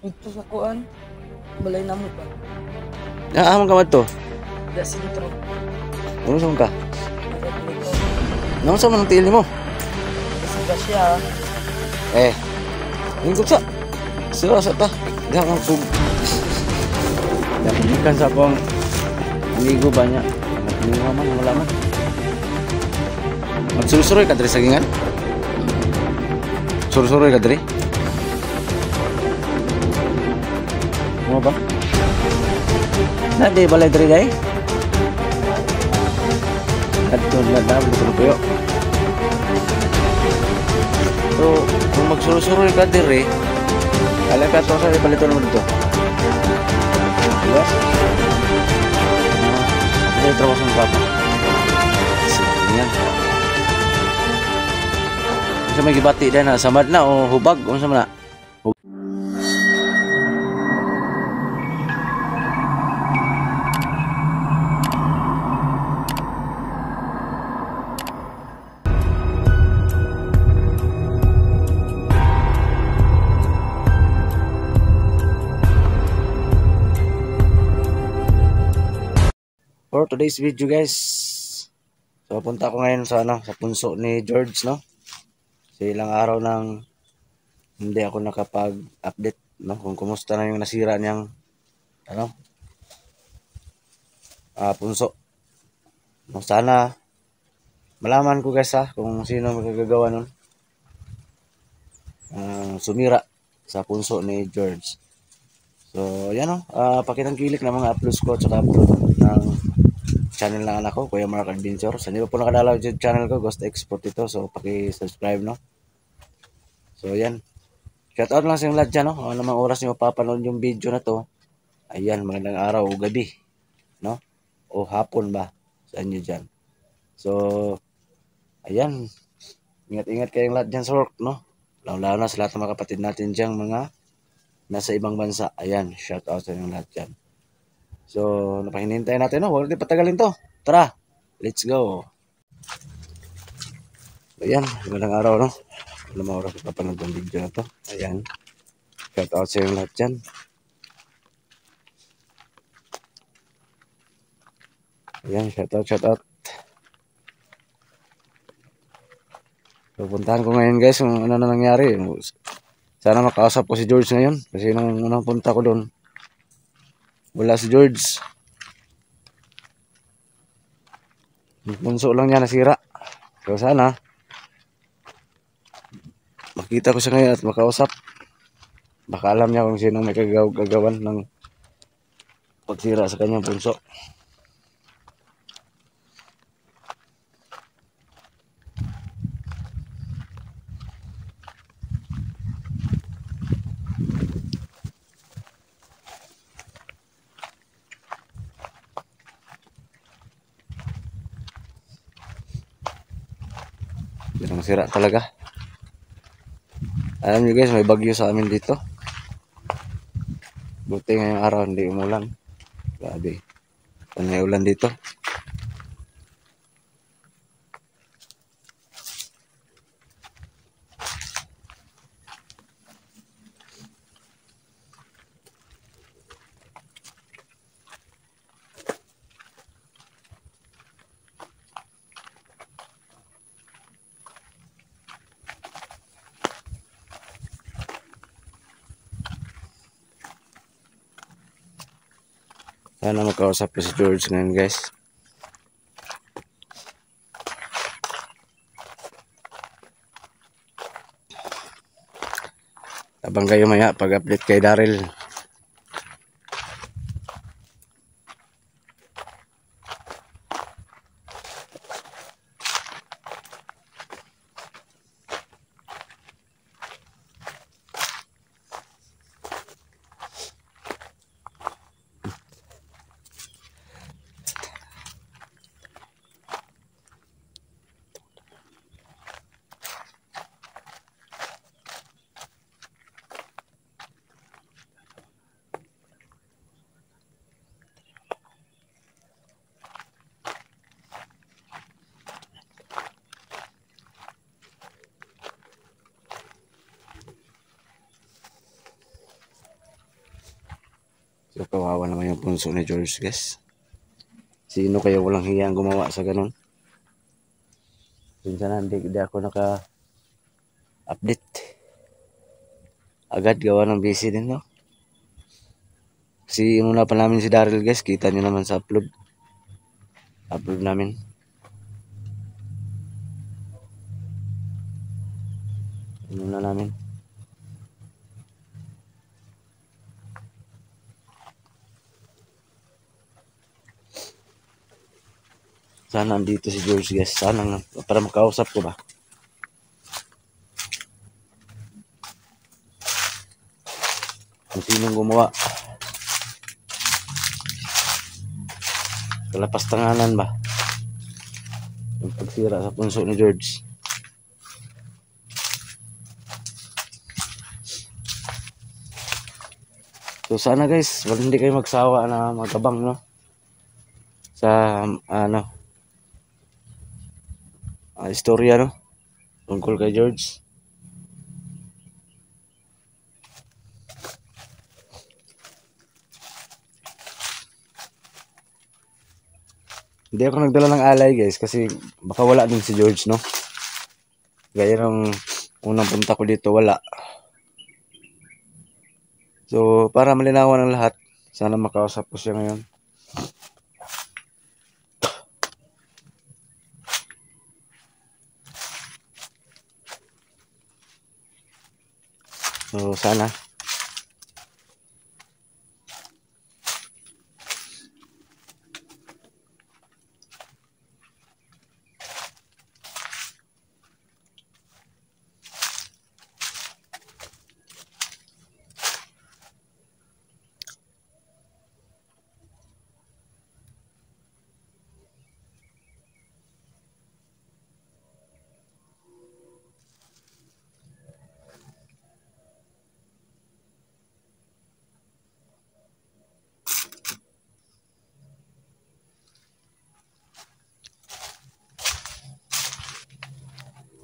Ito sa kuan, balay namo pa. Amang ka to. Da sintro. Ano sa ka? Nagapliko. Nang sa man tiil mo? Kasi ba siya? Lingkod sa. Sira sa ta. Diha kang sug. Ikan sa akong amigo ba niya? Naglingaw man, wala man. Magsurusuroy ka diri sa gingan? Surusuroy ka diri? Mo ba? Nadi balay diri day? Kadto na dam dito puyo. So, kung magsurusuroy ka diri, ala ka to sa palito naman dito. Diba? Ini terus berapa? Yan. Sa may gibati din na samad na o hubag unsa man na? For today's video guys, so punta ko ngayon sa sa punso ni George, no? Sa ilang araw nang hindi ako nakapag-update, no, kung kumusta na yung nasira niyang punso. No, sana malaman ko guys kung sino magagagawa nun sumira sa punso ni George. So yan, no, pakitangkilik na mga uploads ko at saka upload ng channel ng anak ko, Kuya Mark Adventure. Sa hindi pa po nakadalaw sa channel ko, Ghost Export ito. So, paki-subscribe, no? So, yan. Shoutout lang sa yung lahat dyan, no? Ano namang oras nyo mapapanood yung video na to. Ayan, magandang araw o gabi, no? O hapon ba sa inyo dyan. So, ayan. Ingat-ingat kayong lahat dyan sa work, no? Lalo na sa lahat ng mga kapatid natin dyan, mga nasa ibang bansa. Ayan, shoutout sa yung lahat dyan. So, napahinintay natin, no? Huwag natin patagalin to. Tara, let's go. Ayan, magandang araw, no? Alam mo oras papanood ng video na to. Ayan, shout out sa yung lahat dyan. Ayan, shout out. So, puntahan ko ngayon guys kung ano na nangyari. Sana makausap ko si George ngayon. Kasi nung unang punta ko doon, wala si George. Yung punso lang niya nasira. So sana makita ko siya ngayon at makausap. Baka alam niya kung sino may kagagawan ng pagsira sa kanyang punso. Yan ang sira talaga. Alam niyo guys, may bagyo sa amin dito. Buti ngayong araw hindi umulan. Grabe. Panay ulan dito. Sana makausap ko si George ngayon guys. Abang kayo maya pag-update kay Daryl. So, kawawa naman yung punso ni George, guys. Sino kaya walang hiyang gumawa sa ganun? Minsan hindi ako naka-update. Agad gawa ng busy din, no? Kasi inuna pa namin si Daryl, guys. Kita nyo naman sa upload. Upload namin. Inuna namin. Sana andito si George, guys. Sana nga. Para makausap ko ba? Kung sinong gumawa. Kalapas tanganan ba? Yung pagsira sa punso ni George. So sana guys, wala hindi kayo magsawa na magabang, no? Sa istorya, no? Tungkol kay George. Hindi ako nagdala ng alay, guys, kasi baka wala din si George, no? Gaya ng unang punta ko dito, wala. So, para malinawan ng lahat, sana makausap ko siya ngayon. So, sana.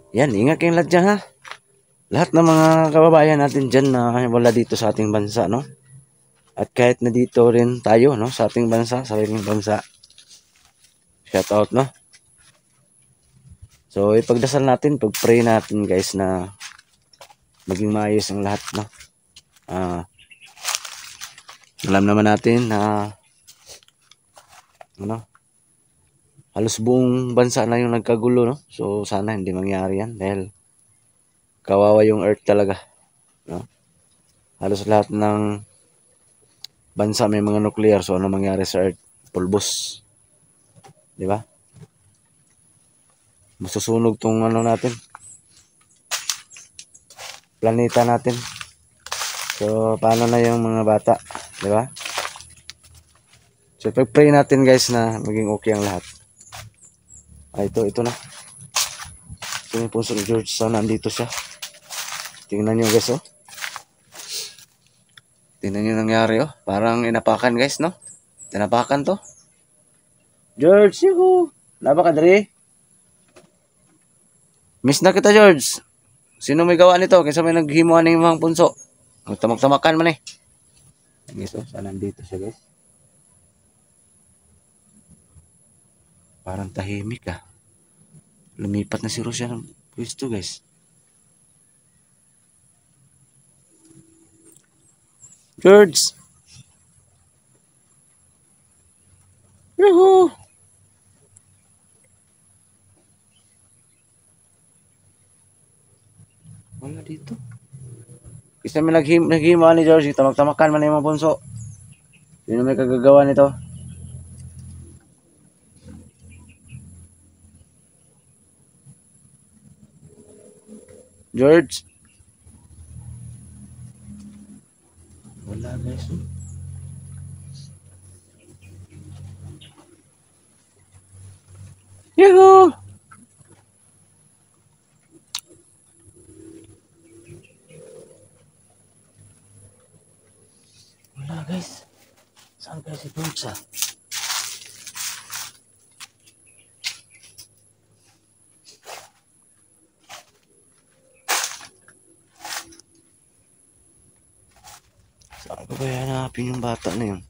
Yan, ingat kayong lahat dyan, ha? Lahat ng mga kababayan natin dyan na wala dito sa ating bansa, no? At kahit na dito rin tayo, no? Sa ating bansa, sariling bansa. Shout out, no? So, ipagdasal natin, pag-pray natin, guys, na maging maayos ang lahat, no? Alam naman natin na halos buong bansa na yung nagkagulo, no? So, sana hindi mangyari yan dahil kawawa yung earth talaga, no? Halos lahat ng bansa may mga nuclear, so ano mangyari sa earth? Pulbos. Di ba? Masusunog tong natin. Planeta natin. So, paano na yung mga bata? Di ba? So, pag-pray natin, guys, na maging okay ang lahat. Ito na. Ito yung punso ni George. Sana andito siya. Tingnan nyo, guys, oh. Tingnan nyo nangyari, oh. Parang inapakan, guys, no? Tinapakan to. George, yuhu! Laba ka, dali. Miss na kita, George. Sino may gawa nito? Kaysa may naghimuan ng mga punso. Magtamak-tamakan man, eh. Guys, oh. Sana andito siya, guys. Parang tahimik, ah. Lumipat na si Rosia ng pwesto, guys. George! Yuhu! Wala dito. Kasi may naghima ni George. Tamak-tamakan man yung mga punso. Sino may kagagawa nito? George? Wala, guys. Yuhu! Wala, guys. Saan kaya si George, ah? Ano ba hanapin yung bata na yun?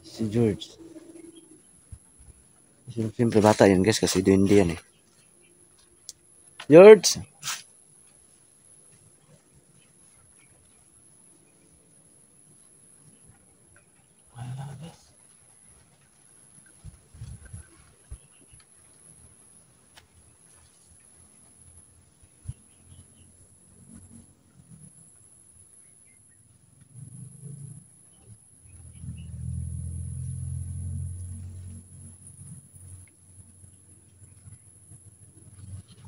Si George. Siyempre bata yun guys kasi duwende yan eh. George! Wala guys.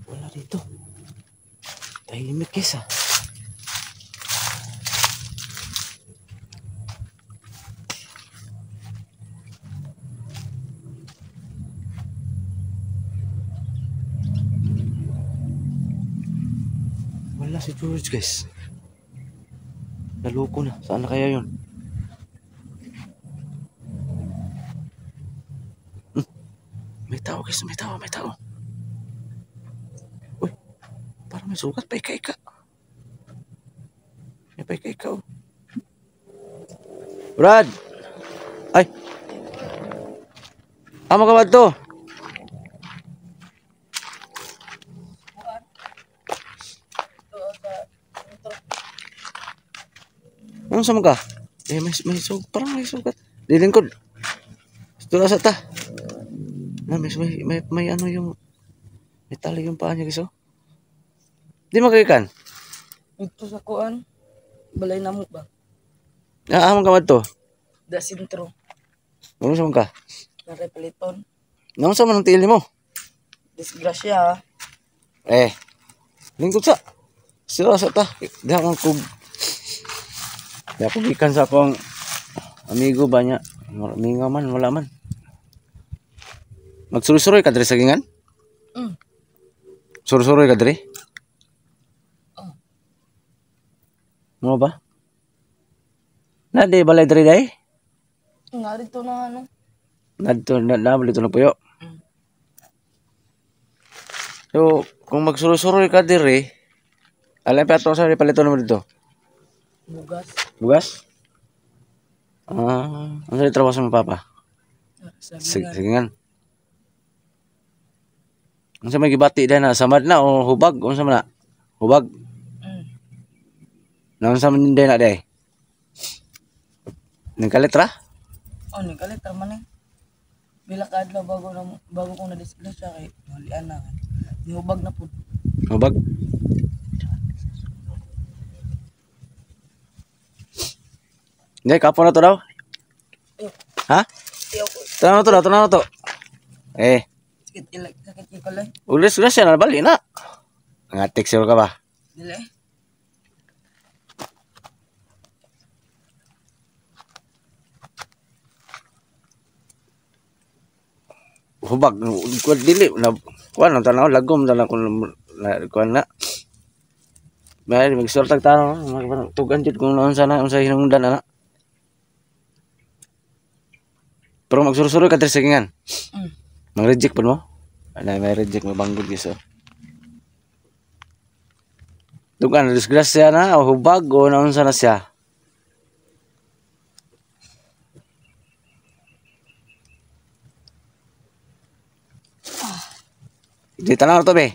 Wala dito. Tahimik guys ah. Wala si George guys. Naloko na. Saan na kaya yun? May tao guys. May tao. May tao. Uy. Parang may sugat. Paika-ika. May paika-ika oh. Brad! Ay! Amo ka ba to? Ano sa mga? Eh, may sugat. Parang may sugat. Di lingkod. Ito na sa ta. Na, may ano yung... May tali yung paa niya guys oh. Di magagikan? Ito sa kuan. Balay na mo ba? Amo ka ba to? Da sintro. Ano sa mga? Narepeliton. Ano sa manang tili mo? Disgrasya. Eh. Lingkod sa. Sira sa ta. Di ako kug... Di ako gikan sa akong... Amigo ba niya? Minga man, wala man. Magsurusuroy ka diri sa gingan? Surusuroy ka diri? Mo ba? Na di balay diri day? Narito na ano. Nadto na balito na puyo. So, kung magsurusuroy ka diri, alam pa ato sa palito naman dito. Bugas. Bugas? Ano sa trabaho sa mga papa? Sabi nga. Sige nga. Ano sa may gibati dahil na? Samad na o hubag? Ano sa na? Hubag? Ano sa man din na dahil? Nagkalitra? Oh, nagkalit man eh. Bila ka adlaw bago kong na-disgrasya kay walian na. Nihubag na po. Hubag? Hindi, kapo na to daw. Ha? Tiyaw ko. Tanaw to daw, tanaw to. Eh, Sakit yung kalay. ulis siya na bali na. Ngatik sure ka ba? Dili. Hubag, kuwan dili na kuwan ang tanaw lagom na kun kuwan na. May mag-sort tag tanaw, tugan jud kung naon sana unsa hinungdan ana. Pero magsurusuroy ka diri sa gingan. Mang-reject pa mo? Ano, may reject mo banggod giso. Tugan disgrasya na o hubag o naon sana siya. Di tanaw to be.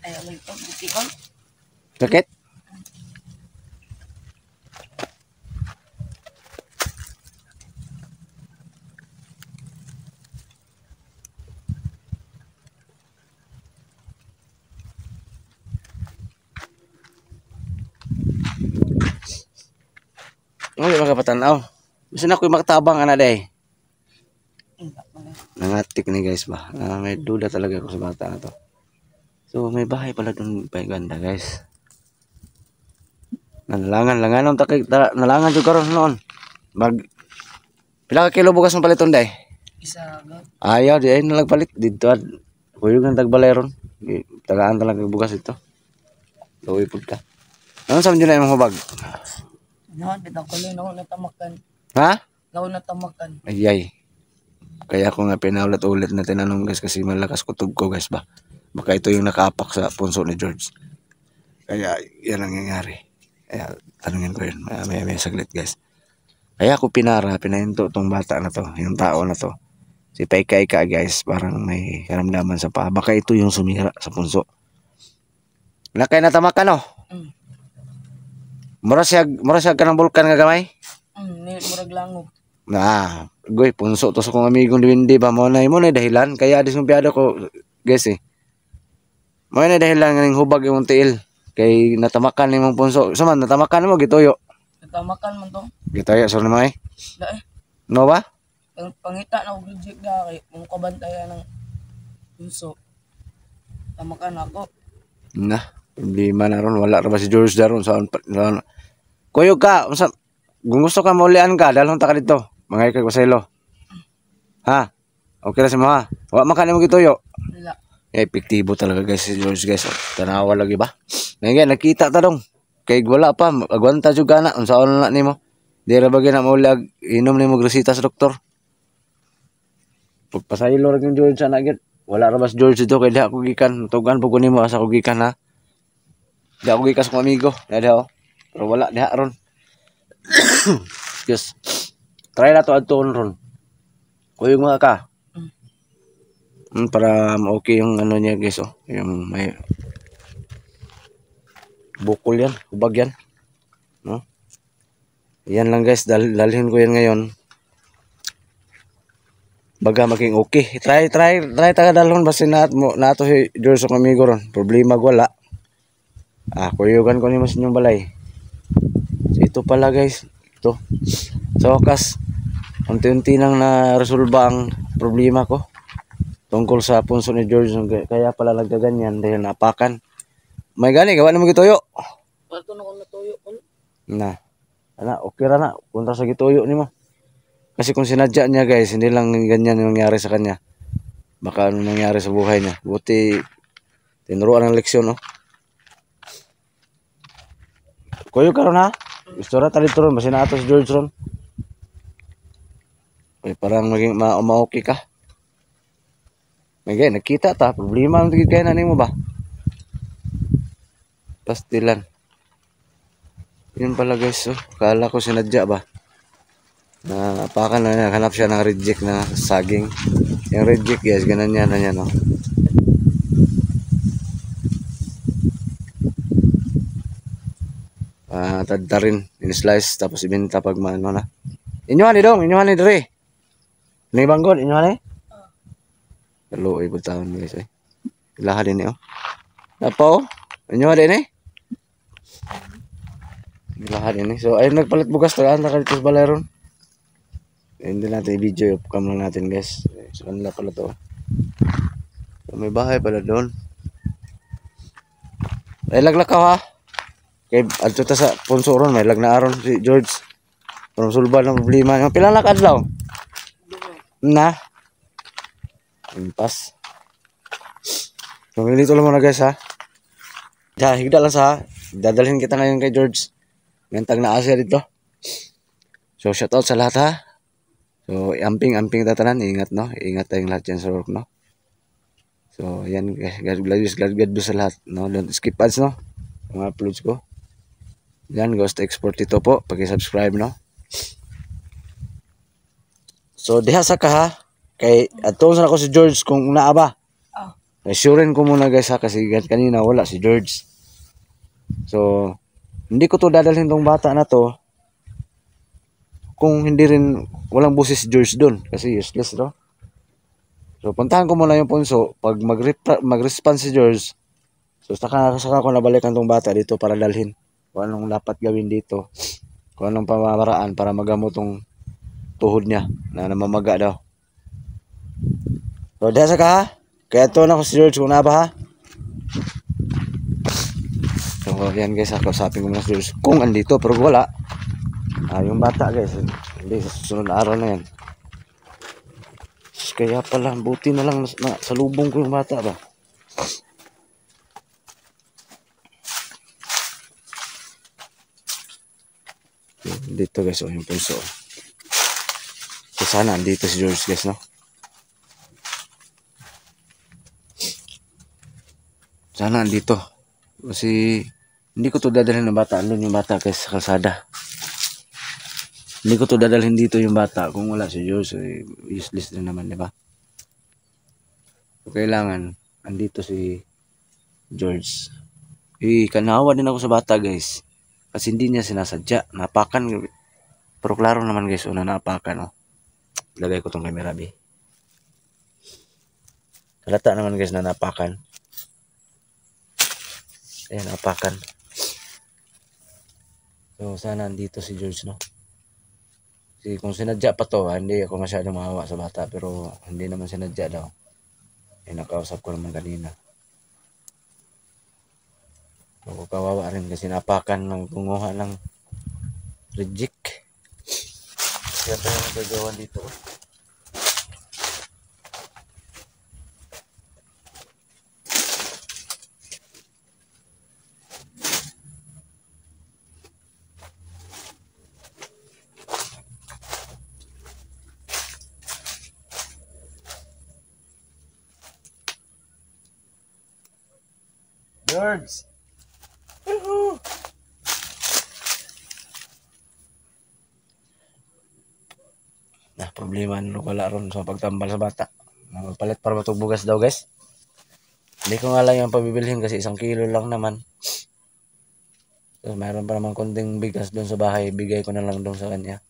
Ay, alay to. Bitikon. Sakit? Hindi makapatanaw. Gusto na ako'y makatabang ana day. Nangatik ni guys ba? May duda talaga ako sa bata na to. So may bahay pala dun pa ganda guys. Nalangan nalangan jud karon noon. Pila ka kilo bugas ng paliton day? Isa agad. Ayaw di ay nalagpalit dito at kuyog ng tagbalay ron. Tagaan talaga bugas ito. Luwi pud ka. Ano sa na imong hubag? Naon bitaw ko lang naon natamakan. Ha? Naon natamakan. Ayay. Kaya ako nga pinaulit-ulit na tinanong guys kasi malakas kutob ko guys ba. Baka ito yung nakaapak sa punso ni George. Kaya yan ang nangyayari. Tanungin ko yun. May saglit guys. Kaya ako pinahinto tong bata na to, yung tao na to. Si Paika-Ika guys, parang may karamdaman sa paa. Baka ito yung sumira sa punso. Nakay natama ka no? Mm. Mura siya ka ng bulkan nga gamay? Murag langob. Goy, punso to sa kong amigong Duwindi ba? Mo na dahilan. Kaya disumpiado ko, guys eh. Mo na dahilan nga ning hubag yung tiil. Kay natamakan ni mong punso. Saman, natamakan mo, gituyo. Natamakan man to. Gituyo, so naman eh. Da eh. No ba? Pangita na og reject na kay mong kabantayan ng puso. Tamakan ako. Na, problema na ron. Wala ra ba si George daron sa Kuyog ka, kung gusto ka maulian ka, dalhon ta ka dito. Mga ikay ko sa ilo. Ha? Okay na si mo ha? Wala man ka na mo gituyo. Wala. Epektibo talaga guys si George guys. Tanawa lagi ba? Ngayon, nakita ta dong. Kay wala pa, agwanta jud kana unsaon na nimo. Di ra bagay na maulag inom nimo gresita sa doktor. Pagpasaylo ra yung George ana gid. Wala ra ba si George dito kay di ako gikan. Tugan pug nimo asa ko gikan ha. Di ako gikas ko amigo. Di ako. Pero wala diha ron. Yes. Try na to adton ron. Kuyog mga ka. Para okay yung ano niya guys oh. Yung may bukol yan, hubag yan. No? Yan lang guys, dalhin ko yan ngayon. Baga maging okay. Try taga dalhon basta nato si George sa amigo ron. Problema wala. Kuyugan ko ni mas inyong balay. So, ito pala guys. Ito. So kas unti-unti nang na-resolba ang problema ko tungkol sa punso ni George. Kaya pala nagkaganyan dahil napakan. May gani, gawa na mo gituyo. Pato na ko natuyo ko. Okay ra na. Punta sa gituyo ni mo. Kasi kung sinadya niya guys, hindi lang ganyan yung nangyari sa kanya. Baka ano nangyari sa buhay niya. Buti, tinuruan ng leksyon, no? Kuyo ka ron ha? Gusto ra talit ron. Basta na ato si George ron. Parang maging ma-okay ka. May gaya, nakita ta. Problema ang tigil kaya na mo ba? Pastilan. Yun pala guys, oh. Kala ko sinadya ba? Napakan na hanap siya ng reject na saging. Yung reject guys, ganun yan, no? Tadta rin, in-slice, tapos ibenta pag maano na. Inyuhan ni dong, inyuhan ni dre. May banggon, inyuhan ni? Hello, ibig taon guys, eh. Ilaha din oh. Napo, inyuhan din eh. Ilaha din eh. So, ayun nagpalit bugas, tagaan na ka dito sa balay ron. Hindi natin i-video, upcam lang natin guys. So, kanila pala to. So, may bahay pala doon. Ay, laglakaw ha. Kay, adto ta sa punso ron, may lagnaaron si George. Para masulba ng problema. Yung pilang lakadlaw? Na? Impas. So, dito lang muna guys ha. Higda lang sa ha. Dadalhin kita ngayon kay George. Ngantag na asya dito. So, shoutout sa lahat ha. So, amping tatanan, ingat no. Ingat tayong lahat yan sa work no. So, yan guys, God bless sa lahat no. Don't skip ads no. Mga uploads ko. Yan, Ghost Export ito po. Paki-subscribe no. So, diha sa ka ha. Kay atong sa ako si George kung naa ba. Surein ko muna guys ha kasi kanina wala si George. So, hindi ko to dadalhin tong bata na to kung hindi rin walang busis si George doon kasi useless no. So puntahan ko muna yung punso pag mag-respond si George. So saka ko nabalikan tong bata dito para dalhin kung anong dapat gawin dito, kung anong pamamaraan para magamot tong tuhod niya na namamaga daw. So dahil sa ka ha, kaya to na ko si George kung na ba ha. So yan guys, kausapin ko muna si George kung andito pero wala. Yung bata guys, hindi sa susunod na araw na yan. Kaya pala, buti na lang sa lubong ko yung bata ba. Dito guys, yung punso. So sana andito si George guys no. Sana andito. Kasi Hindi ko to dadalhin ng bata. Andun yung bata guys sa kalsada. Hindi ko to dadalhin dito yung bata. Kung wala si George, useless din naman, di ba? So, kailangan, andito si George. Kanawa din ako sa bata guys. Kasi hindi niya sinasadya. Napakan. Pero klaro naman guys, una napakan. Oh. Lagay ko tong camera, B. Halata naman guys na napakan. Ayan, napakan. So, sana andito si George, no? Kasi kung sinadya pa to, hindi ako masyadong maawa sa bata. Pero hindi naman sinadya daw. Nakausap ko naman kanina. Ako kawawa rin kasi napakan ng tunguha ng reject. Kaya tayo nagagawan dito. George! Problema nung wala ron sa pagtambal sa bata. Magpalit para matugbugas daw guys. Hindi ko nga lang yung pabibilhin kasi 1 kilo lang naman. So, mayroon pa naman konting bigas doon sa bahay. Bigay ko na lang doon sa kanya.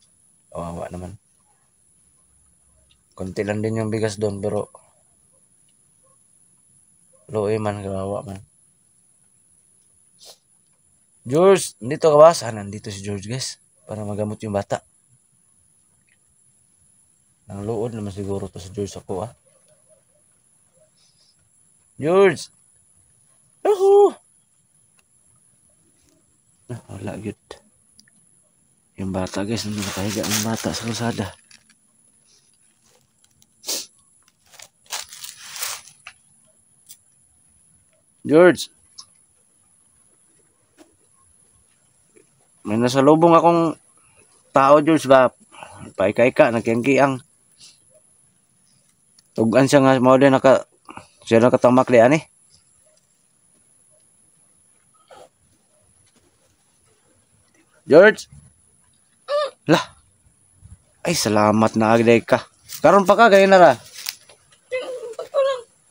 Kawawa naman. Konti lang din yung bigas doon pero loe man, kawawa man. George, dito ka ba? Nandito si George guys. Para magamot yung bata. Ang luod naman siguro to si George ako George! Wala good. Yung bata guys, hindi nakahiga ng bata sa kalsada. George! May nasa lubong akong tao George ba? Paika-ika, nagkiang-kiang. Tugan siya nga, mga din siya nakatamak liyan eh. George! Lah! Ay, salamat na agday ka. Karon pa ka, gaya na ra.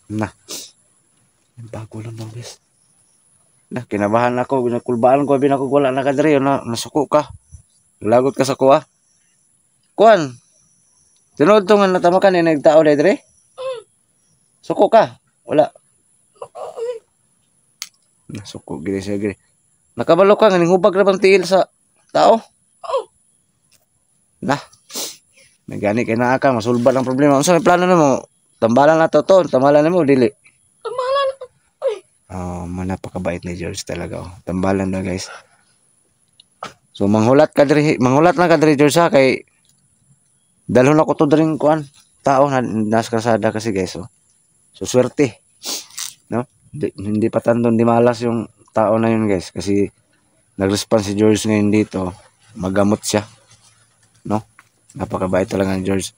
Na. Bago lang daw, guys. Nah, kinabahan ako, binakulbaan ko, binakugwala na ka diri, nasuko ka. Lagot ka sa kuha. Kuan. Tinod to nga natamakan ni nagtao diri. Suko ka. Wala. Nasuko giri siya giri. Nakabalo ka nga hubag ra bang tiil sa tao. Nah. Nagani kay naa ka masulbad ang problema. Unsa may plano nimo? Tambalan na to, tambalan nimo dili. Tambalan. Manapakabait ni George talaga. Tambalan na guys. So manghulat na ka diri George kay dalhon ako to dring kuan tao na nasa kalsada kasi guys so swerte no hindi pa tandon di malas yung tao na yun guys kasi nag-response si George ngayon dito magamot siya no napakabait talaga ni George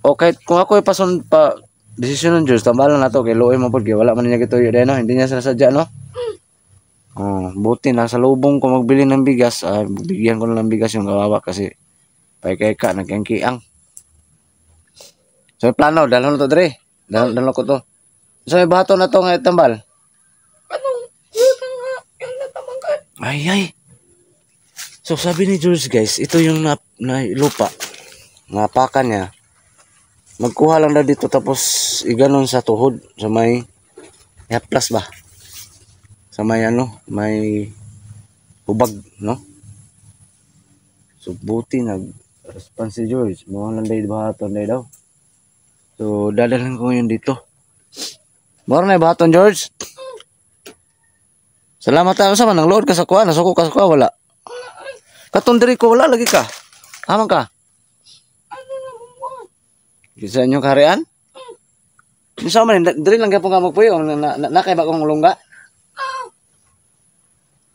okay kung ako ipasun pa desisyon ng George tambalan na to kay luoy mo pud kay wala man niya gituyo no hindi niya sinasadya no buti na sa lubong ko magbili ng bigas bigyan ko na ng bigas yung kawawa kasi paika-ika, nagkiang-kiang. So, may plano, dalhan na to, Dre. Dalhan ko to. So, may bato na to nga itambal. Yung natamangkan. Ay. So, sabi ni George, guys, ito yung lupa. Napakan niya. Magkuha lang na dito, tapos iganon sa tuhod. Sa may haplas ba? Sa may may hubag, no? So, buti response si George. Mga landay bahaton daw. So, dadalhin ko ngayon dito. Mara na bahaton, George. Salamat tayo sa manang load ka sa kuha. Nasuko ka sa kuha, wala. Katundiri ko, wala lagi ka. Amang ka. Bisa nyo kaharian? Bisa man, diri lang kapong kamag po yun. Nakay ba kong lungga?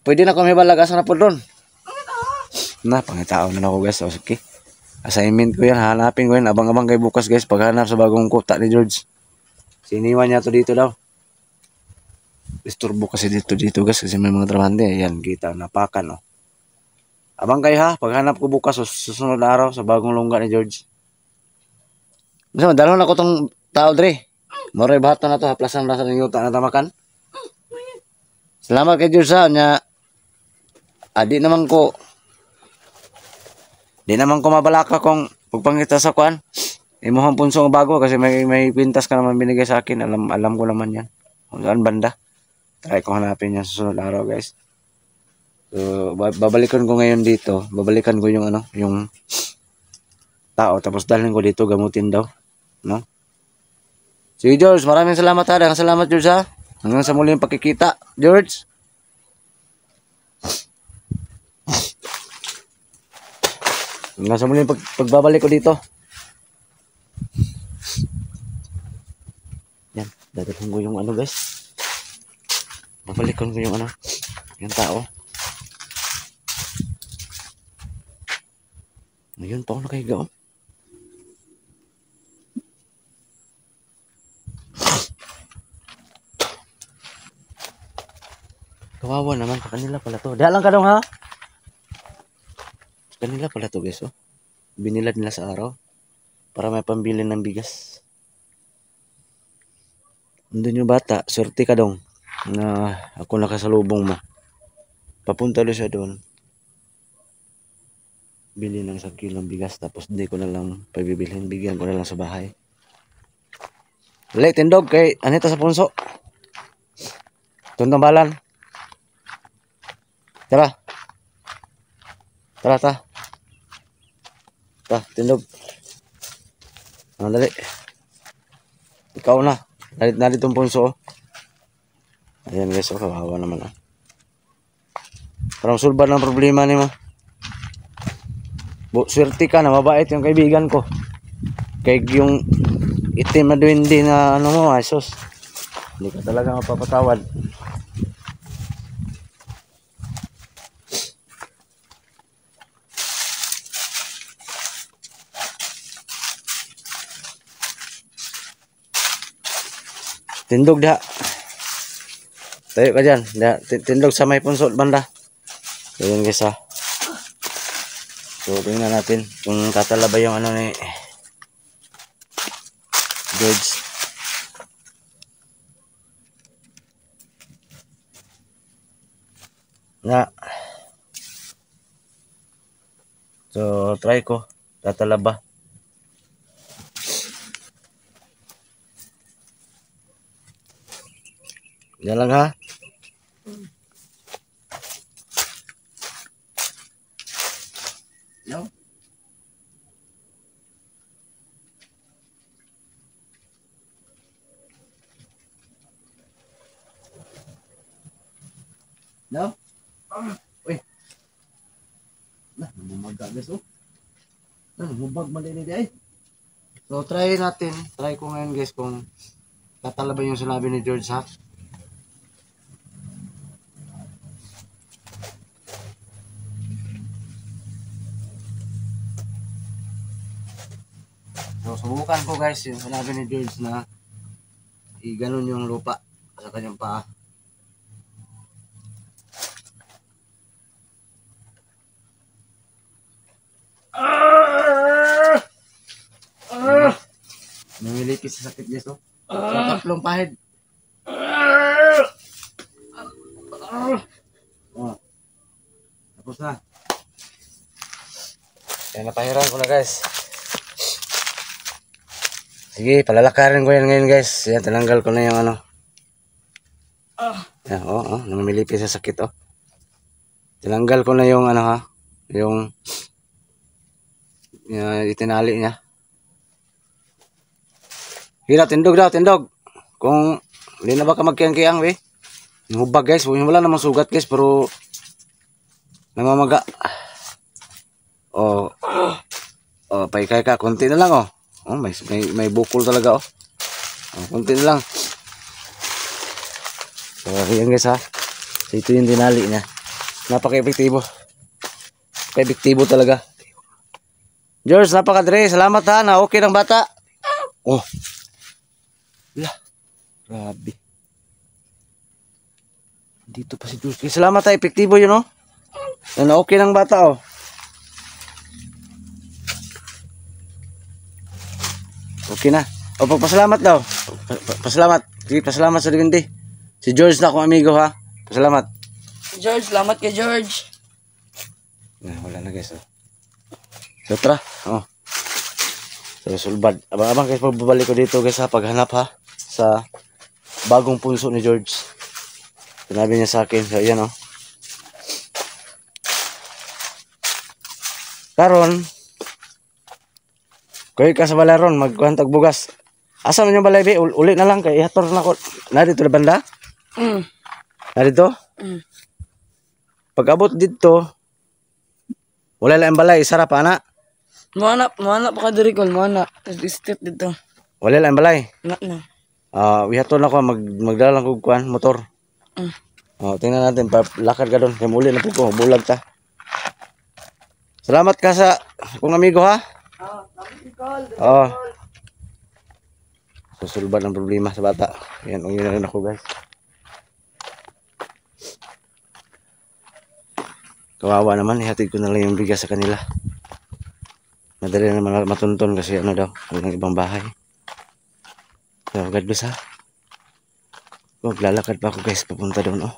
Pwede na kung may balagasan na po doon. Pangitao na ako guys. Okay. Assignment ko yan. Hanapin ko yan. Abang-abang kay bukas guys. Paghanap sa bagong kuta ni George. Siniwan niya to dito daw. isturbo kasi dito guys kasi may mga trabahante. Ayan, kita, napakan oh. Abang kayo ha, paghanap ko bukas susunod na araw sa bagong lungga ni George. Kasi madalon ako tong tao dre. Moray bahato na to, haplasan rasa ng yuta na tamakan. Salamat kay George ha, nya. Di naman ko mabalaka kung pagpangita sa kuan. Imuhang punso nga bago kasi may pintas ka naman binigay sa akin. Alam ko naman yan. Kung saan banda. Try ko hanapin yan sa susunod araw guys. So, babalikan ko ngayon dito. Babalikan ko yung yung tao. Tapos dalhin ko dito, gamutin daw. No? Sige George, maraming salamat ha. Daghang salamat George ha. Hanggang sa muling pakikita. George. Hanggang sa muling pagbabalik ko dito. Yan, dadalhin ko yung guys. Babalikan ko yung yung tao. Ngayon pa ako nakahiga oh. Kawawa naman sa kanila pala to. Diyan lang ka dong ha. Sa kanila pala to guys oh. Binilad nila sa araw para may pambili ng bigas. Andun yung bata, swerte ka dong na ako nakasalubong mo. Papunta doon siya doon. Bili ng 1 kilong bigas tapos hindi ko na lang pabibilhin, bigyan ko na lang sa bahay. Dali, tindog kay Anita sa punso. Tuntong balan. Tara. Tara ta. Ta, tindog. Dali. Ikaw na. Nalit tong punso. Ayan guys, kawawa naman ah. Parang sulban ng problema ni mo. Swerte ka na, mabait yung kaibigan ko. Kaya yung itim na duwende na mo, asos. Hindi ka talaga mapapatawad. Tindog dah. Tayo ka dyan. Tindog sa may punso banda. So yun guys ha. So tingnan natin kung tatalaba yung ni George. Nga. So try ko. Tatalaba. Yan lang ha. No? No? Uy. Nah, namamaga guys oh. Namubag malili ay. So try natin. Try ko ngayon guys kung tatalaba yung sinabi ni George ha. So, subukan ko guys yung sinabi ni George na i-ganon yung lupa sa kanyang paa. Namilipis sa sakit guys oh. Sa tatlong pahid. Oh. Tapos na. Kaya napahiran ko na guys. Sige, palalakarin ko yan ngayon guys. Yan, tinanggal ko na yung Yan, namimilipis sa sakit oh. Tinanggal ko na yung yung itinali niya. Hira, tindog daw, tindog. Kung hindi na baka magkiyang-kiyang yung hubag guys, wala namang sugat guys, pero namamaga. Paikay ka, konti na lang oh. May bukol talaga oh. Konti na lang. So yan guys ha. So ito yung dinali niya. Napaka-epektibo. Epektibo talaga. George, napakadre. Salamat ha na okay ng bata. Oh. Lah. Grabe. Dito pa si George. Salamat ha, epektibo yun, oh. Ano, okay ng bata, oh. Okay na. O, pagpasalamat daw. Pasalamat. Sige, pasalamat sa Divinity. Si George na akong amigo, ha. Pasalamat. George, salamat kay George. Wala na guys, oh. So, tara. Oh. So, sulbad. Abang guys, pagbabalik ko dito guys, ha. Paghanap, ha. Sa bagong punso ni George. Sinabi niya sa akin. So, yan, oh. Karon, kuya ka sa balay ron, magkuhantag bugas. Asa man yung balay, be? Uli na lang, kay ihator na ko. Narito na banda? Narito? Pag abot dito, wala lang ang balay, sarap, ana? Mana pa ka diri kol, mana. Tapos step dito. Wala lang ang balay. Na. Ihator na ko, magdala lang ko kuhan, motor. Tingnan natin, lakad ka doon, kaya muli na po ko, bulag ta. Salamat ka sa kong amigo, ha? Oo. Susulban ang problema sa bata. Yan, uwi na rin ako guys. Kawawa naman, ihatid ko na lang yung bigas sa kanila. Madali naman matunton kasi ano daw, walang ibang bahay. So, God bless ha. Maglalakad pa ako guys, papunta doon, oh.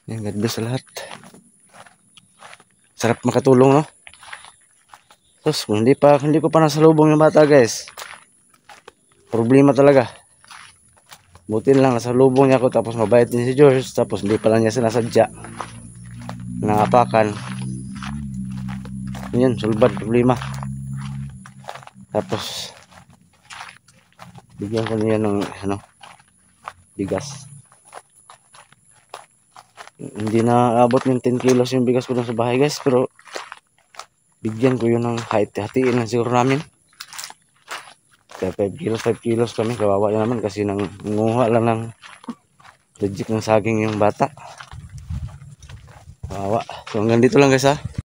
Yan, God bless sa lahat. Sarap makatulong, no? Tapos, hindi ko pa nasalubong yung bata, guys. Problema talaga. Buti lang, nasalubong niya ako, tapos mabait din si George, tapos hindi pala niya sinasadya. Nangapakan. Yan, sulbad, problema. Tapos, bigyan ko niya ng, bigas. Hindi na abot ng 10 kilos yung bigas ko dun sa bahay guys, pero bigyan ko yun ng hatiin lang siguro namin. Kaya 5 kilos kami, kawawa yun naman kasi nanguha lang ng legit ng saging yung bata. Kawawa. So hanggang dito lang guys ha.